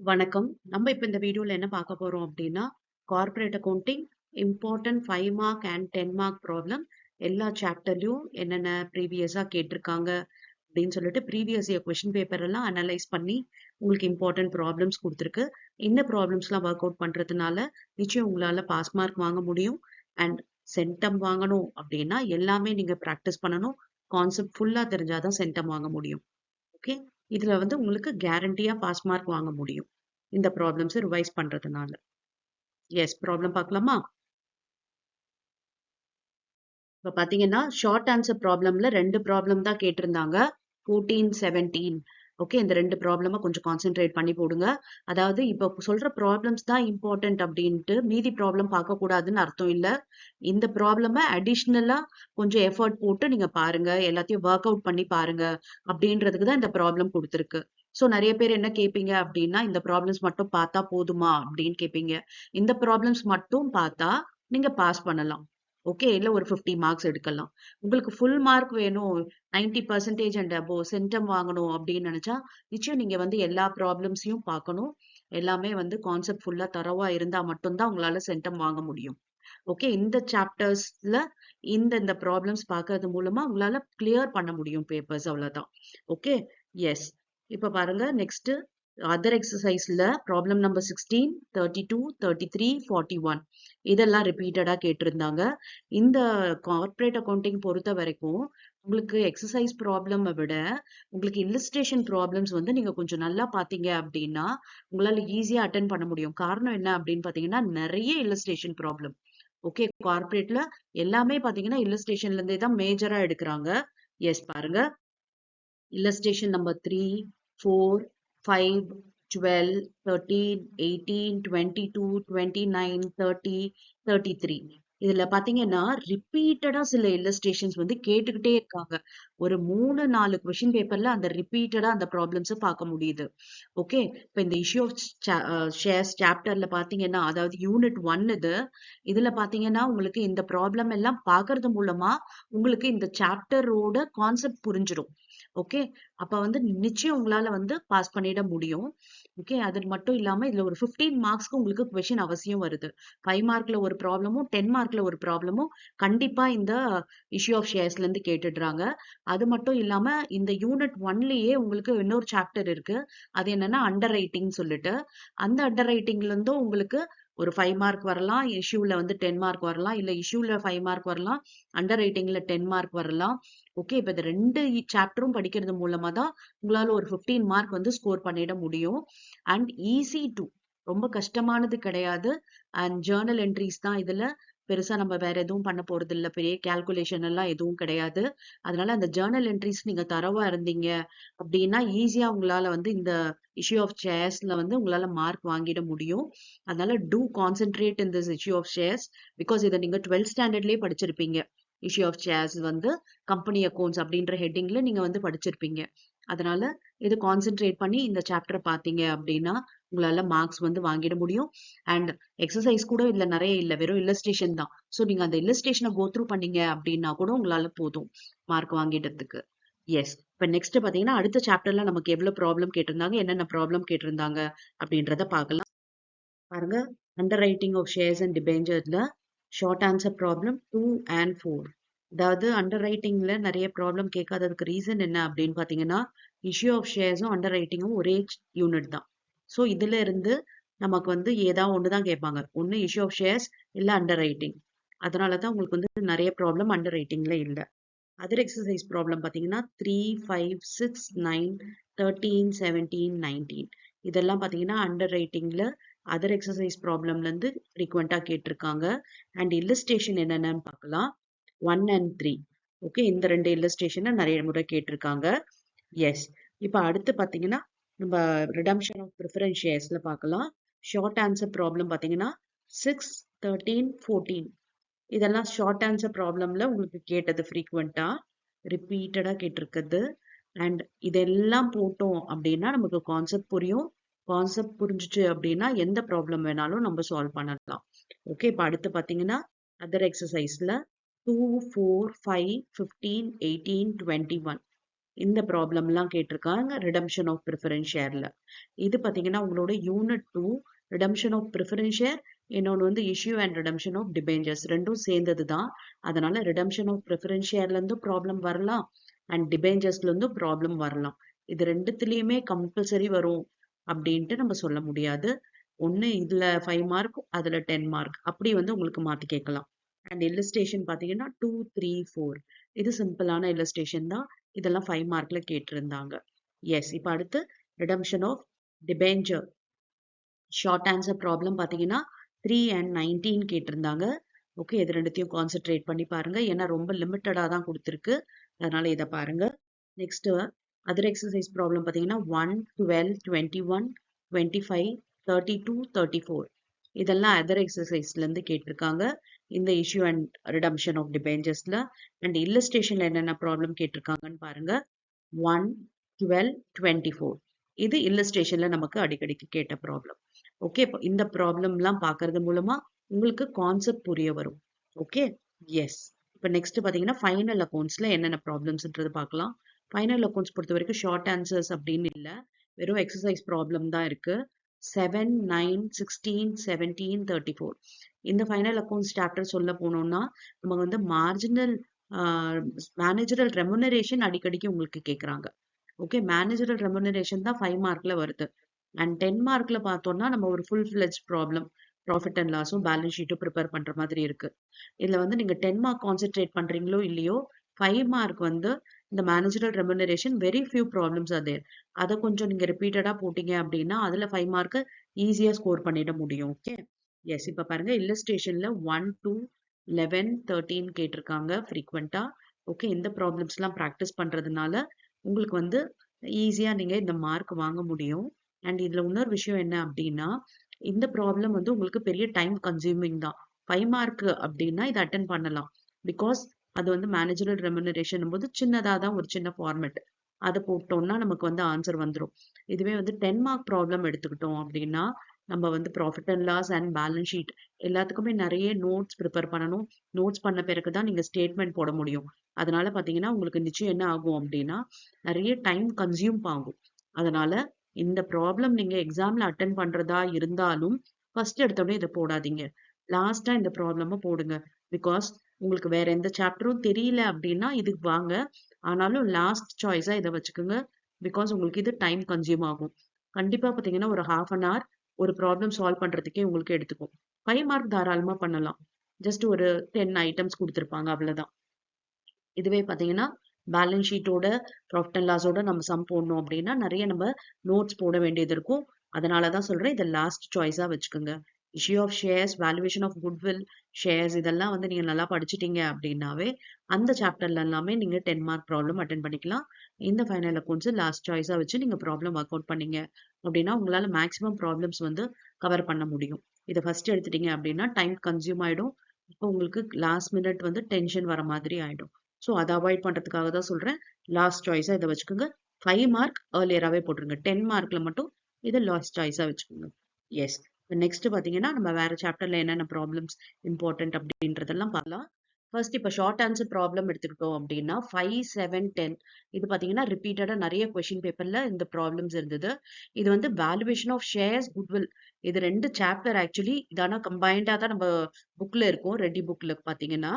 வணக்கம். நம்ம இப்ப இந்த வீடியோல என்ன பார்க்க போறோம் அப்படின்னா, corporate accounting important 5 mark and 10 mark problem எல்லா சாப்டர்லயும் என்னென்ன ப்ரீவியஸா கேட்டிருக்காங்க அப்படின்னு சொல்லிட்டு ப்ரீவியஸ் இயர் கொஸ்டின் பேப்பர் எல்லாம் அனலைஸ் பண்ணி உங்களுக்கு இம்பார்ட்டன்ட் ப்ராப்ளம்ஸ் கொடுத்துருக்கு. இந்த ப்ராப்ளம்ஸ்லாம் ஒர்க் அவுட் பண்றதுனால நிச்சயம் உங்களால பாஸ் மார்க் வாங்க முடியும். அண்ட் சென்டம் வாங்கணும் அப்படின்னா எல்லாமே நீங்க ப்ராக்டிஸ் பண்ணணும். கான்செப்ட் ஃபுல்லா தெரிஞ்சாதான் சென்டம் வாங்க முடியும். ஓகே, இதுல வந்து உங்களுக்கு கேரண்டியா பாஸ் மார்க் வாங்க முடியும் இந்த ப்ராப்ளம்ஸ் ரிவைஸ் பண்றதுனால. எஸ், ப்ராப்ளம் பார்க்கலாமா? இப்ப பாத்தீங்கன்னா ஷார்ட் ஆன்சர் ப்ராப்ளம்ல 2 ப்ராப்ளம் தான் கேட்டிருந்தாங்க. 14, 17. ஓகே, இந்த 2 ப்ராப்ளமா கொஞ்சம் கான்சென்ட்ரேட் பண்ணி போடுங்க. அதாவது இப்ப சொல்ற ப்ராப்ளம்ஸ் தான் இம்பார்ட்டன்ட் அப்படின்ட்டு மீதி ப்ராப்ளம் பார்க்க கூடாதுன்னு அர்த்தம் இல்ல. இந்த ப்ராப்ளம அடிஷ்னலா கொஞ்சம் எஃபர்ட் போட்டு நீங்க பாருங்க, எல்லாத்தையும் ஒர்க் அவுட் பண்ணி பாருங்க அப்படின்றதுக்கு தான் இந்த ப்ராப்ளம் கொடுத்துருக்கு. சோ நிறைய பேர் என்ன கேட்பீங்க அப்படின்னா, இந்த ப்ராப்ளம்ஸ் மட்டும் பார்த்தா போதுமா அப்படின்னு கேட்பீங்க. இந்த ப்ராப்ளம்ஸ் மட்டும் பார்த்தா நீங்க பாஸ் பண்ணலாம். ஓகே, இல்ல ஒரு 50 மார்க்ஸ் எடுக்கலாம். உங்களுக்கு ஃபுல் மார்க் வேணும், 90% அண்ட் அபோவ் சென்டம் வாங்கணும் அப்படின்னு நினைச்சா நிச்சயம் நீங்க வந்து எல்லா ப்ராப்ளம்ஸையும் பார்க்கணும். எல்லாமே வந்து கான்செப்ட் ஃபுல்லா தரவா இருந்தா மட்டும்தான் உங்களால சென்டம் வாங்க முடியும். ஓகே, இந்த சாப்டர்ஸ்ல இந்த ப்ராப்ளம்ஸ் பார்க்கறது மூலமா உங்களால கிளியர் பண்ண முடியும் பேப்பர்ஸ், அவ்வளவுதான். Okay, yes. இப்ப பாருங்க, நெக்ஸ்ட் அதர் எக்ஸசைஸ்ல ப்ராப்ளம் நம்பர் 16, 32, 33, 41 இதெல்லாம் ரிப்பீட்டடா கேட்டிருந்தாங்க. இந்த கார்ப்பரேட் அக்கவுண்டிங் பொறுத்த வரைக்கும் உங்களுக்கு எக்ஸசைஸ் ப்ராப்ளம் விட உங்களுக்கு இல்லஸ்ட்ரேஷன் ப்ராப்ளம்ஸ் வந்து நீங்க கொஞ்சம் நல்லா பாத்தீங்க அப்படின்னா உங்களால ஈஸியா அட்டென்ட் பண்ண முடியும். காரணம் என்ன அப்படின்னு பாத்தீங்கன்னா, நிறைய இல்லஸ்ட்ரேஷன் ப்ராப்ளம். ஓகே, கார்ப்பரேட்ல எல்லாமே பாத்தீங்கன்னா இல்லஸ்ட்ரேஷன்ல இருந்தே தான் மேஜரா எடுக்கிறாங்க. எஸ், பாருங்க. Illustration number 3, 4, 5, 12, 13, 18, 22, 29, 30, 33. இதுல பாத்தீங்கன்னா ரிப்பீட்டடா சில இல்லஸ்ட்ரேஷன்ஸ் வந்து கேட்டுக்கிட்டே இருக்காங்க. ஒரு 3-4 கொஸ்டின் பேப்பர்ல அந்த ரிப்பீட்டடா அந்த ப்ராப்ளம்ஸ் பார்க்க முடியுது. ஓகே, இப்ப இந்த இஷ்யூ ஆஃப் ஷேர்ஸ் சாப்டர்ல பாத்தீங்கன்னா, அதாவது யூனிட் 1 இது. இதுல பாத்தீங்கன்னா உங்களுக்கு இந்த ப்ராப்ளம் எல்லாம் பார்க்கறது மூலமா உங்களுக்கு இந்த சாப்டரோட கான்செப்ட் புரிஞ்சிடும். ஓகே, அப்ப வந்து நிச்சயம் உங்களால வந்து பாஸ் பண்ணிட முடியும். ஓகே, அது மட்டும் இல்லாம இதுல ஒரு 15 மார்க்ஸ்க்கு உங்களுக்கு கொஸ்டின் அவசியம் வருது. 5 மார்க்ல ஒரு ப்ராப்ளமும் 10 மார்க்ல ஒரு ப்ராப்ளமும் கண்டிப்பா இந்த இஷ்யூ ஆஃப் ஷேர்ஸ்ல இருந்து கேட்டுடுறாங்க. அது மட்டும் இல்லாம இந்த யூனிட் 1லயே உங்களுக்கு இன்னொரு சாப்டர் இருக்கு. அது என்னன்னா அண்டர் ரைட்டிங் சொல்லிட்டு, அந்த அண்டர் ரைட்டிங்ல இருந்தும் உங்களுக்கு ஒரு 5 மார்க் வரலாம், இஷ்யூல வந்து 10 மார்க் வரலாம், இல்ல இஷ்யூல 5 மார்க் வரலாம், அண்டர் ரைட்டிங்ல 10 மார்க் வரலாம். ஓகே, இப்ப இந்த 2 சாப்டரும் படிக்கிறது மூலமா தான் உங்களால ஒரு 15 மார்க் வந்து ஸ்கோர் பண்ணிட முடியும். அண்ட் ஈஸி டு, ரொம்ப கஷ்டமானது கிடையாது. அண்ட் ஜேர்னல் என்ட்ரிஸ் தான் இதுல. பெருசா நம்ம வேற எதுவும் பண்ண போறது இல்ல. பெரிய கால்குலேஷன் எல்லாம் எதுவும் கிடையாது. அதனால அந்த ஜேர்னல் என்ட்ரிஸ் நீங்க தரவா இருந்தீங்க அப்படின்னா ஈஸியா உங்களால வந்து இந்த இஷ்யூ ஆஃப் ஷேர்ஸ்ல வந்து உங்களால மார்க் வாங்கிட முடியும். அதனால to concentrate in this issue of shares. Because இதை நீங்க 12th ஸ்டாண்டர்ட்லயே படிச்சிருப்பீங்க. இஷ்யூ ஆஃப் ஷேர்ஸ் வந்து கம்பெனி அக்கவுண்ட்ஸ் அப்படின்ற ஹெட்டிங்ல நீங்க வந்து படிச்சிருப்பீங்க. அதனால இது கான்சென்ட்ரேட் பண்ணி இந்த சாப்டர் பாத்தீங்க அப்படின்னா உங்களால மார்க்ஸ் வந்து வாங்கிட முடியும். அண்ட் எக்ஸசைஸ் கூட இதுல நிறைய இல்ல, வெறும் இல்லஸ்ட்ரேஷன் தான். சோ நீங்க அந்த இல்லஸ்ட்ரேஷனை கோ த்ரூ பண்ணீங்க அப்படின்னா கூட உங்களால போதும் மார்க் வாங்கிடுறதுக்கு. எஸ், இப்ப நெக்ஸ்ட் பாத்தீங்கன்னா அடுத்த சாப்டர்ல நமக்கு எவ்வளவு ப்ராப்ளம் கேட்டிருந்தாங்க, என்னென்ன ப்ராப்ளம் கேட்டிருந்தாங்க அப்படின்றத பார்க்கலாம். பாருங்க, under writing of shares and டிபெஞ்சர்ல ஷார்ட் ஆன்சர் ப்ராப்ளம் 2 and 4. அதாவது அண்டர் ரைட்டிங்ல நிறைய ப்ராப்ளம் கேட்காததுக்கு ரீசன் என்ன அப்படின்னு பாத்தீங்கன்னா, இஷ்யூ ஆஃப் ஷேர்ஸும் அண்டர் ரைட்டிங்கும் ஒரே யூனிட் தான். ஸோ இதுல இருந்து நமக்கு வந்து ஏதாவது ஒண்ணுதான் கேட்பாங்க. ஒண்ணு இஷ்யூ ஆஃப் ஷேர்ஸ், இல்ல அண்டர் ரைட்டிங். அதனாலதான் உங்களுக்கு வந்து நிறைய ப்ராப்ளம் அண்டர் ரைட்டிங்ல இல்ல. அதர் எக்ஸசைஸ் ப்ராப்ளம் பாத்தீங்கன்னா 3, 5, 6, 9, 13, 17, 19 இதெல்லாம் பாத்தீங்கன்னா அண்டர் ரைட்டிங்ல அதர் எக்ஸசைஸ் ப்ராப்ளம்ல இருந்து ஃப்ரீக்வெண்டா கேட்டிருக்காங்க. அண்ட் இல்லஸ்ட்ரேஷன் என்னென்னு பார்க்கலாம். 1 and 3. ஓகே, இந்த 2 இல்லஸ்ட்ரேஷனை நிறைய முறை கேட்டிருக்காங்க. எஸ், இப்ப அடுத்து பாத்தீங்கன்னா நம்ம ரிடம்ஷன் ஆஃப் ப்ரிஃபரன்ஸ் ஷேர்ஸ்ல பார்க்கலாம். ஷார்ட் ஆன்சர் ப்ராப்ளம் பாத்தீங்கன்னா 6, 13, 14 இதெல்லாம் ஷார்ட் ஆன்சர் ப்ராப்ளம்ல உங்களுக்கு கேட்டது, ஃப்ரீக்வெண்டா ரிப்பீட்டடா கேட்டிருக்கிறது. அண்ட் இதெல்லாம் போட்டோம் அப்படின்னா நமக்கு கான்செப்ட் புரியும். கான்செப்ட் புரிஞ்சுச்சு அப்படின்னா எந்த ப்ராப்ளம் வேணாலும் நம்ம சால்வ் பண்ணலாம். ஓகே, இப்ப அடுத்து பாத்தீங்கன்னா அதர் எக்ஸசைஸ்ல 2, 4, 5, 15, 18, 21 இந்த ப்ராப்ளம்லாம் கேட்டிருக்காங்க ரிடம்ஷன் ஆஃப் ப்ரிஃபரன்ஸ் ஷேர்ல. இது பார்த்தீங்கன்னா உங்களோட unit 2 redemption of preference share, இன்னொன்று வந்து issue and redemption of debentures, ரெண்டும் சேர்ந்தது தான். அதனால ரிடம்ஷன் ஆஃப் ப்ரிஃபரன்ஸ் ஷேர்ல இருந்து ப்ராப்ளம் வரலாம் அண்ட் டிபெஞ்சர்ஸ்ல இருந்து ப்ராப்ளம் வரலாம். இது ரெண்டுத்துலயுமே கம்பல்சரி வரும் அப்படின்ட்டு நம்ம சொல்ல முடியாது. ஒண்ணு இதுல 5 மார்க், அதுல 10 மார்க், அப்படி வந்து உங்களுக்கு மாத்தி கேட்கலாம். அண்ட் இல்லஸ்ட்ரேஷன் பாத்தீங்கன்னா 2, 3, 4. இது சிம்பிளான இல்லஸ்ட்ரேஷன் தான். இதெல்லாம் 5 மார்க்ல கேட்டிருந்தாங்க. எஸ், இப்ப அடுத்து redemption of debenture short answer problem பாத்தீங்கன்னா 3 and 19 கேட்டிருந்தாங்க. ஓகே, இது ரெண்டுத்தையும் கான்சென்ட்ரேட் பண்ணி பாருங்க. ஏன்னா ரொம்ப லிமிட்டடா தான் கொடுத்துருக்கு. அதனால இதை பாருங்க. நெக்ஸ்ட் அதர் எக்ஸசைஸ் ப்ராப்ளம் பாத்தீங்கன்னா 1, 12, 21, 25, 32, 34. இதெல்லாம் அதர் எக்ஸசைஸ்ல இருந்து கேட்டிருக்காங்க. இந்த இஷ்யூ அண்ட் ரிடம்ஷன் ஆஃப் டிபெஞ்சர்ஸ்ல. அண்ட் இல்லஸ்ட்ரேஷன்ல என்னென்ன ப்ராப்ளம் கேட்டிருக்காங்கன்னு பாருங்க. 1, 12, 24. இது இல்லஸ்ட்ரேஷன்ல நமக்கு அடிக்கடிக்கு கேட்ட ப்ராப்ளம். ஓகே, இந்த ப்ராப்ளம்லாம் பார்க்கறது மூலமா உங்களுக்கு கான்செப்ட் புரிய வரும். Okay, yes. இப்போ நெக்ஸ்ட் பார்த்தீங்கன்னா ஃபைனல் அக்கௌண்ட்ஸ்ல என்னென்ன ப்ராப்ளம்ஸ்ன்றது பார்க்கலாம். ஃபைனல் அக்கௌண்ட்ஸ் பொறுத்த வரைக்கும் ஷார்ட் ஆன்சர்ஸ் அப்படின்னு இல்லை, வெறும் எக்ஸசைஸ் ப்ராப்ளம் தான் இருக்கு. 7, 9, 16, 17, 34. இந்த ஃபைனல் அக்கௌண்ட்ஸ் சாப்டர் சொல்ல போனோம்னா நம்ம வந்து மார்ஜினல் மேனேஜரல் ரெமுனரேஷன் அடிக்கடிக்கு உங்களுக்கு கேட்குறாங்க. ஓகே, மேனேஜரல் ரெமுனரேஷன் தான் 5 மார்க்ல வருது. அண்ட் 10 மார்க்ல பார்த்தோம்னா நம்ம ஒரு full fledge problem profit and லாஸும் பேலன்ஸ் ஷீட்டும் ப்ரிப்பேர் பண்ற மாதிரி இருக்கு. இதுல வந்து நீங்க 10 மார்க் கான்சென்ட்ரேட் பண்றீங்களோ இல்லையோ, 5 மார்க் வந்து இந்த managerial remuneration very few problems அதே, அதை கொஞ்சம் நீங்க ரிப்பீட்டடா போட்டீங்க அப்படின்னா அதுல 5 மார்க் ஈஸியா ஸ்கோர் பண்ணிட முடியும். Okay, yes. இப்ப பாருங்க இல்லஸ்ட்ரேஷன்ல 1, 2, 11, 13 கேட்டிருக்காங்க ஃப்ரீக்வெண்டா. ஓகே, இந்த ப்ராப்ளம்ஸ் எல்லாம் ப்ராக்டிஸ் பண்றதுனால உங்களுக்கு வந்து ஈஸியா நீங்க இந்த மார்க் வாங்க முடியும். அண்ட் இதுல இன்னொரு விஷயம் என்ன அப்படின்னா, இந்த ப்ராப்ளம் வந்து உங்களுக்கு பெரிய டைம் கன்சியூமிங் தான். 5 மார்க் அப்படின்னா இதை அட்டன் பண்ணலாம். பிகாஸ் அது வந்து மேனேஜரல் ரெமுனரேஷன் போது சின்னதா தான் ஒரு சின்ன ஃபார்மெட், அதை போட்டோம்னா நமக்கு வந்து ஆன்சர் வந்துடும். இதுவே வந்து 10 மார்க் ப்ராப்ளம் எடுத்துக்கிட்டோம் அப்படின்னா நம்ம வந்து profit and loss and balance sheet எல்லாத்துக்குமே நிறைய நோட்ஸ் ப்ரிப்பேர் பண்ணணும். நோட்ஸ் பண்ண பிறகு தான் நீங்க ஸ்டேட்மெண்ட் போட முடியும். அதனால பாத்தீங்கன்னா உங்களுக்கு நிச்சயம் என்ன ஆகும் அப்படின்னா நிறைய டைம் கன்சியூம் ஆகும். அதனால இந்த ப்ராப்ளம் நீங்க எக்ஸாம்ல அட்டன் பண்றதா இருந்தாலும் ஃபர்ஸ்ட் எடுத்தோடனே இதை போடாதீங்க. லாஸ்டா இந்த ப்ராப்ளம போடுங்க. பிகாஸ் உங்களுக்கு வேற எந்த சாப்டரும் தெரியல அப்படின்னா இதுக்கு வாங்க. ஆனாலும் லாஸ்ட் சாய்ஸா இதை வச்சுக்கோங்க. பிகாஸ் உங்களுக்கு இது டைம் கன்சியூம் ஆகும். கண்டிப்பா பாத்தீங்கன்னா ஒரு ஹாஃப் அன் ஹவர் ஒரு ப்ராப்ளம் சால்வ் பண்றதுக்கே உங்களுக்கு எடுத்துக்கும். 5 மார்க் தாராளமா பண்ணலாம். ஜஸ்ட் ஒரு 10 ஐட்டம்ஸ் கொடுத்துருப்பாங்க, அவ்வளவுதான். இதுவே பாத்தீங்கன்னா பேலன்ஸ் ஷீட்டோட ப்ராஃபிட் அண்ட் லாஸோட நம்ம சம் போடணும் அப்படின்னா நிறைய நம்ம நோட்ஸ் போட வேண்டியது இருக்கும். அதனாலதான் சொல்றேன் இதை லாஸ்ட் சாய்ஸா வச்சுக்கோங்க. Issue of shares, valuation of goodwill shares, இதெல்லாம் வந்து நீங்க நல்லா படிச்சிட்டீங்க அப்படின்னாவே அந்த சாப்டர்ல எல்லாமே நீங்க 10 மார்க் ப்ராப்ளம் அட்டன் பண்ணிக்கலாம். இந்த ஃபைனல் அக்கௌண்ட்ஸ் லாஸ்ட் சாய்ஸா வச்சு நீங்க ப்ராப்ளம் ஒர்க் அவுட் பண்ணீங்க அப்படின்னா உங்களால மேக்ஸிமம் ப்ராப்ளம்ஸ் வந்து கவர் பண்ண முடியும். இதை ஃபர்ஸ்ட் எடுத்துட்டீங்க அப்படின்னா டைம் கன்சியூம் ஆயிடும். இப்போ உங்களுக்கு லாஸ்ட் மினிட் வந்து டென்ஷன் வர மாதிரி ஆயிடும். ஸோ அதை அவாய்ட் பண்றதுக்காக தான் சொல்றேன் லாஸ்ட் சாய்ஸா இதை வச்சுக்கோங்க. 5 மார்க் ஏர்லியராகவே போட்டுருங்க. 10 மார்க்ல மட்டும் இதை லாஸ்ட் சாய்ஸா வச்சுக்கோங்க. எஸ். நெக்ஸ்ட் பாத்தீங்கன்னா நம்ம வேற சாப்டர்ல என்னென்ன ப்ராப்ளம்ஸ் இம்பார்ட்டன்ட் அப்படின்றதெல்லாம் பார்க்கலாம். ஃபர்ஸ்ட் இப்போ ஷார்ட் ஆன்சர் ப்ராப்ளம் எடுத்துக்கிட்டோம் அப்படின்னா 5, 7, 10 இது பாத்தீங்கன்னா ரிப்பீட்டடா நிறைய கொஸ்டின் பேப்பர்ல இந்த ப்ராப்ளம்ஸ் இருந்தது. இது வந்து வேல்யூவேஷன் ஆஃப் ஷேர்ஸ், குட்வில், இது 2 சாப்டர் ஆக்சுவலி. இதானா கம்பைண்டா தான் நம்ம புக்ல இருக்கும், ரெடி புக்ல பாத்தீங்கன்னா.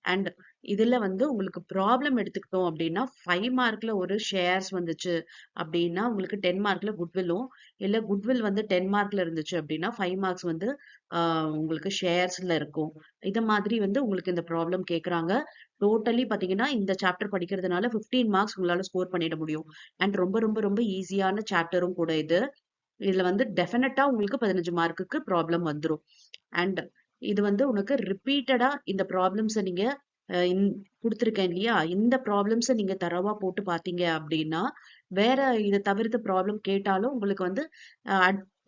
அண்ட் இதுல வந்து உங்களுக்கு ப்ராப்ளம் எடுத்துக்கிட்டோம் அப்படின்னா 5 மார்க்ல ஒரு ஷேர்ஸ் வந்துச்சு அப்படின்னா உங்களுக்கு 10 மார்க்ல குட்வில்லும், இல்ல குட்வில் வந்து 10 மார்க்ல இருந்துச்சு அப்படின்னா 5 மார்க்ஸ் வந்து உங்களுக்கு ஷேர்ஸ்ல இருக்கும். இத மாதிரி வந்து உங்களுக்கு இந்த ப்ராப்ளம் கேக்குறாங்க. டோட்டலி பாத்தீங்கன்னா இந்த சாப்டர் படிக்கிறதுனால 15 மார்க்ஸ் உங்களால ஸ்கோர் பண்ணிட முடியும். அண்ட் ரொம்ப ரொம்ப ரொம்ப ஈஸியான சாப்டரும் கூட இது. இதுல வந்து டெஃபினட்டா உங்களுக்கு 15 மார்க்குக்கு ப்ராப்ளம் வந்துரும். அண்ட் இது வந்து உனக்கு ரிப்பீட்டடா இந்த ப்ராப்ளம்ஸை நீங்க கொடுத்துருக்கேன் இல்லையா, இந்த ப்ராப்ளம்ஸை நீங்க தரவா போட்டு பாத்தீங்க அப்படின்னா வேற இதை தவிர்த்த ப்ராப்ளம் கேட்டாலும் உங்களுக்கு வந்து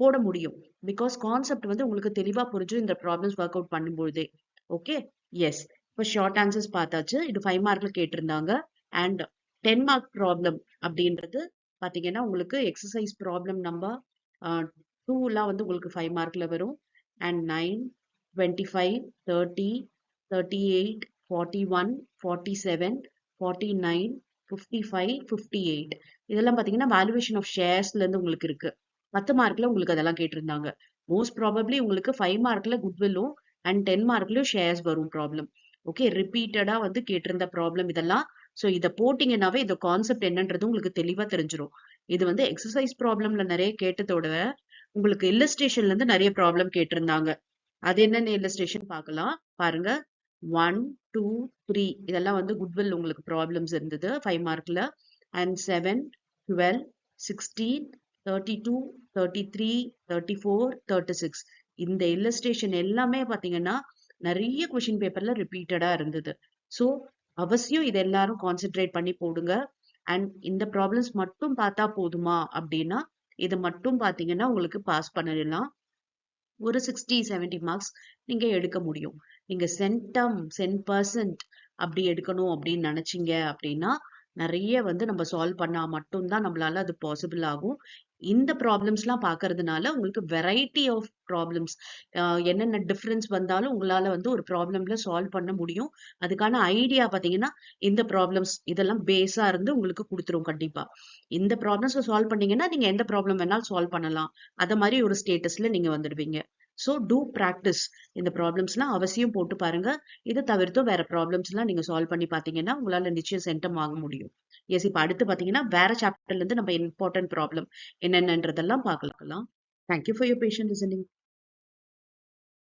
போட முடியும். பிகாஸ் கான்செப்ட் வந்து உங்களுக்கு தெளிவா புரிஞ்சு இந்த ப்ராப்ளம்ஸ் ஒர்க் அவுட் பண்ணும்பொழுதே. Okay, yes. இப்போ ஷார்ட் ஆன்சர்ஸ் பார்த்தாச்சு. இது 5 மார்க்ல கேட்டிருந்தாங்க. அண்ட் 10 மார்க் ப்ராப்ளம் அப்படின்றது பாத்தீங்கன்னா உங்களுக்கு எக்ஸசைஸ் ப்ராப்ளம் நம்பர் 2 வந்து உங்களுக்கு 5 மார்க்ல வரும். அண்ட் 9, 25, 30, 38, 41, 47, 49, 55, 58 இதெல்லாம் பாத்தீங்கன்னா வேல்யூவேஷன் ஆஃப் ஷேர்ஸ்ல இருந்து உங்களுக்கு இருக்கு. 10 மார்க்ல உங்களுக்கு அதெல்லாம் கேட்டிருந்தாங்க. மோஸ்ட் ப்ராபப்ளி உங்களுக்கு 5 மார்க்ல குட்வில்லும் அண்ட் 10 மார்க்லயும் ஷேர்ஸ் வரும் ப்ராப்ளம். ஓகே, ரிப்பீட்டடா வந்து கேட்டிருந்த ப்ராப்ளம் இதெல்லாம். ஸோ இதை போட்டீங்கன்னாவே இந்த கான்செப்ட் என்னன்றது உங்களுக்கு தெளிவா தெரிஞ்சிரும். இது வந்து எக்ஸசைஸ் ப்ராப்ளம்ல நிறைய கேட்டதோட உங்களுக்கு இல்லஸ்ட்ரேஷன்ல இருந்து நிறைய ப்ராப்ளம் கேட்டிருந்தாங்க. அது என்னென்ன இல்லஸ்ட்ரேஷன் பார்க்கலாம் பாருங்க. 1, 2, 3 இதெல்லாம் வந்து குட்வில் உங்களுக்கு ப்ராப்ளம்ஸ் இருந்தது 5 மார்க்ல. அண்ட் 7, 12, 16, 32, 33, 34, 36 இந்த இல்லஸ்ட்ரேஷன் எல்லாமே பாத்தீங்கன்னா நிறைய கொஸ்டின் பேப்பர்ல ரிப்பீட்டடா இருந்தது. ஸோ அவசியம் இது எல்லாரும் கான்சென்ட்ரேட் பண்ணி போடுங்க. அண்ட் இந்த ப்ராப்ளம்ஸ் மட்டும் பார்த்தா போதுமா அப்படின்னா இது மட்டும் பாத்தீங்கன்னா உங்களுக்கு பாஸ் பண்ணிடலாம். ஒரு 60, 70 மார்க்ஸ் நீங்க எடுக்க முடியும். நீங்க சென்டம் 10% அப்படி எடுக்கணும் அப்படின்னு நினைச்சீங்க அப்படின்னா நிறைய வந்து நம்ம சால்வ் பண்ணா மட்டும்தான் நம்மளால அது பாசிபிள் ஆகும். இந்த ப்ராப்ளம்ஸ்லாம் பார்க்கறதுனால உங்களுக்கு வெரைட்டி ஆஃப் ப்ராப்ளம்ஸ் என்னென்ன டிஃபரன்ஸ் வந்தாலும் உங்களால வந்து ஒரு ப்ராப்ளம்ல சால்வ் பண்ண முடியும். அதுக்கான ஐடியா பார்த்தீங்கன்னா இந்த ப்ராப்ளம்ஸ் இதெல்லாம் பேஸா இருந்து உங்களுக்கு கொடுத்துரும் கண்டிப்பா. இந்த ப்ராப்ளம்ஸ் சால்வ் பண்ணீங்கன்னா நீங்க எந்த ப்ராப்ளம் வேணாலும் சால்வ் பண்ணலாம். அத மாதிரி ஒரு ஸ்டேட்டஸ்ல நீங்க வந்துடுவீங்க. So do practice. இந்த ப்ராப்ளம்ஸ்லாம் அவசியம் போட்டு பாருங்க. இதை தவிர்த்து வேற ப்ராப்ளம்ஸ்லாம் நீங்க சால்வ் பண்ணி பார்த்தீங்கன்னா உங்களால நிச்சயம் சென்டம் வாங்க முடியும். எஸ், இப்ப அடுத்து பாத்தீங்கன்னா வேற சாப்டர்ல இருந்து நம்ம இம்பார்ட்டன்ட் ப்ராப்ளம் என்னென்னன்றதெல்லாம் பார்க்கலாம். Thank you for your patient listening.